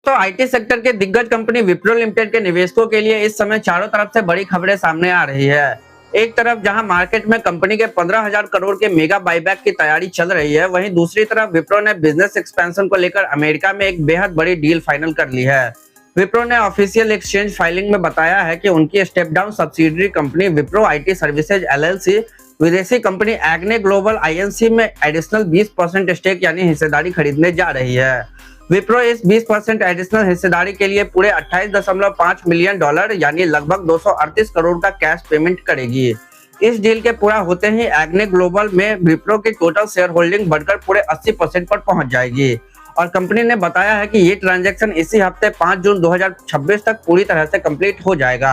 दोस्तों IT sector के दिग्गज कंपनी विप्रो लिमिटेड के निवेशकों के लिए इस समय चारों तरफ से बड़ी खबरें सामने आ रही है। एक तरफ जहां मार्केट में कंपनी के 15,000 करोड़ के मेगा बाईबैक की तैयारी चल रही है, वहीं दूसरी तरफ विप्रो ने बिजनेस एक्सपेंशन को लेकर अमेरिका में एक बेहद बड़ी डील फाइनल कर ली है। विप्रो ने ऑफिशियल एक्सचेंज फाइलिंग में बताया है कि उनकी step down subsidiary company Wipro IT services LLC विदेशी कंपनी एग्ने ग्लोबल आईएनसी में एडिशनल 20% स्टेक यानी हिस्सेदारी खरीदने जा रही है। विप्रो इस 20% एडिशनल हिस्सेदारी के लिए पूरे 28.5 मिलियन डॉलर यानी लगभग 238 करोड़ का कैश पेमेंट करेगी। इस डील के पूरा होते ही एग्ने ग्लोबल में विप्रो की टोटल शेयर होल्डिंग बढ़कर पूरे 80% पर पहुंच जाएगी और कंपनी ने बताया है कि ये ट्रांजैक्शन इसी हफ्ते 5 जून 2026 तक पूरी तरह से कंप्लीट हो जाएगा।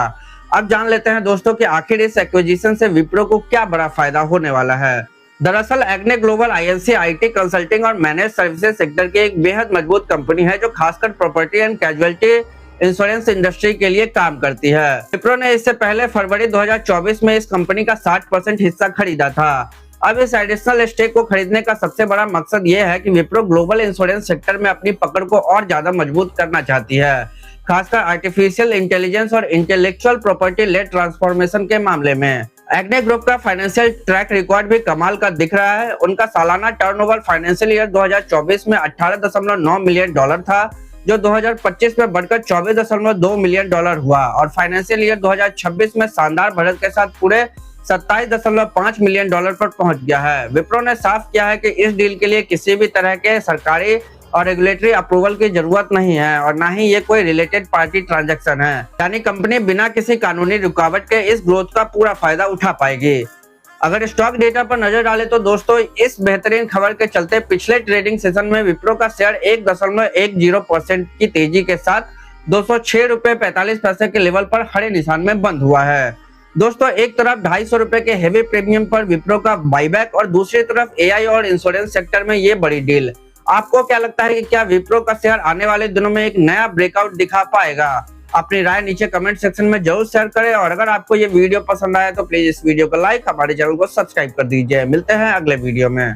अब जान लेते हैं दोस्तों कि आखिर इस एक्विजिशन से विप्रो को क्या बड़ा फायदा होने वाला है। दरअसल एग्ने ग्लोबल आईएनसी आईटी कंसल्टिंग और मैनेज सर्विसेज सेक्टर की एक बेहद मजबूत कंपनी है जो खासकर property and casualty insurance industry के लिए काम करती है। विप्रो ने इससे पहले फरवरी 2024 में इस कंपनी का 60% हिस्सा खरीदा था। अब इस एडिशनल स्टेक को खरीदने का सबसे बड़ा मकसद ये है कि विप्रो ग्लोबल इंश्योरेंस सेक्टर में अपनी पकड़ को और ज्यादा मजबूत करना चाहती है, खासकर आर्टिफिशियल इंटेलिजेंस और इंटेलेक्चुअल प्रॉपर्टी लेड ट्रांसफॉर्मेशन के मामले में। एग्ने ग्रुप का फाइनेंशियल ट्रैक रिकॉर्ड भी कमाल का दिख रहा है। उनका सालाना टर्नओवर फाइनेंशियल ईयर 2024 में 18.9 मिलियन डॉलर था, जो 2025 में बढ़कर 24.2 मिलियन डॉलर हुआ और फाइनेंशियल ईयर 2026 में शानदार बढ़त के साथ पूरे 27.5 मिलियन डॉलर पर पहुंच गया है। विप्रो ने साफ किया है कि इस डील के लिए किसी भी तरह के सरकारी और रेगुलेटरी अप्रूवल की जरूरत नहीं है और ना ही ये कोई रिलेटेड पार्टी ट्रांजैक्शन है, यानी कंपनी बिना किसी कानूनी रुकावट के इस ग्रोथ का पूरा फायदा उठा पाएगी। अगर स्टॉक डेटा पर नजर डालें तो दोस्तों इस बेहतरीन खबर के चलते पिछले ट्रेडिंग सेशन में विप्रो का शेयर 1.10% की तेजी के साथ 206 रुपए 45 पैसे के लेवल पर हरे निशान में बंद हुआ है। दोस्तों एक तरफ 250 रुपए के हेवी प्रीमियम पर विप्रो का बाईबैक और दूसरी तरफ एआई और इंश्योरेंस सेक्टर में ये बड़ी डील। आपको क्या लगता है कि क्या विप्रो का शेयर आने वाले दिनों में एक नया ब्रेकआउट दिखा पाएगा? अपनी राय नीचे कमेंट सेक्शन में जरूर शेयर करें और अगर आपको ये वीडियो पसंद आया तो प्लीज इस वीडियो को लाइक, हमारे चैनल को सब्सक्राइब कर दीजिए। मिलते हैं अगले वीडियो में।